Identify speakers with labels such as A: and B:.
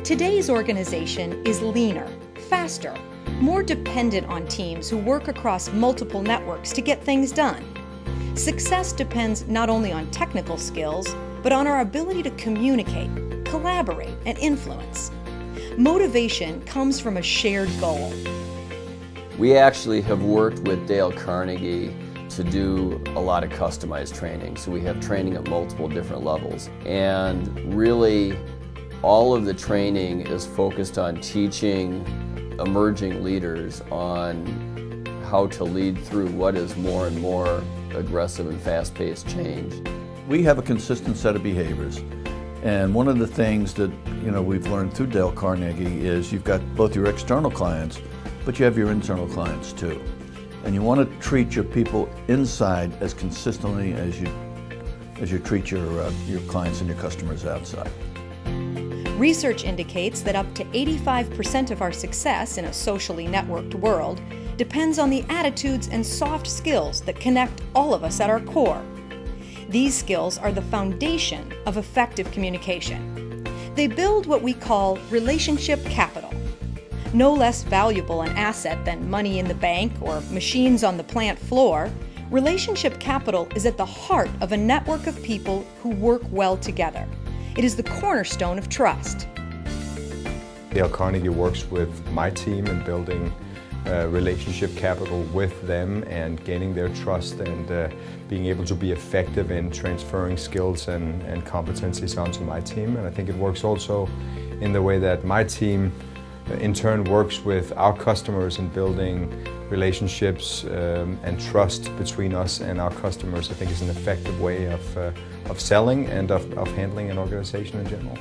A: Today's organization is leaner, faster, more dependent on teams who work across multiple networks to get things done. Success depends not only on technical skills, but on our ability to communicate, collaborate, and influence. Motivation comes from a shared goal.
B: We actually have worked with Dale Carnegie to do a lot of customized training. So we have training at multiple different levels. And really, all of the training is focused on teaching emerging leaders on how to lead through what is more and more aggressive and fast-paced change.
C: We have a consistent set of behaviors. And one of the things that we've learned through Dale Carnegie is you've got both your external clients, but you have your internal clients too. And you want to treat your people inside as consistently as you treat your clients and your customers outside.
A: Research indicates that up to 85% of our success in a socially networked world depends on the attitudes and soft skills that connect all of us at our core. These skills are the foundation of effective communication. They build what we call relationship capital. No less valuable an asset than money in the bank or machines on the plant floor, relationship capital is at the heart of a network of people who work well together. It is the cornerstone of trust.
D: Dale Carnegie works with my team in building relationship capital with them and gaining their trust and being able to be effective in transferring skills and competencies onto my team. And I think it works also in the way that my team in turn works with our customers in building relationships and trust between us and our customers. I think is an effective way of selling and of handling an organization in general.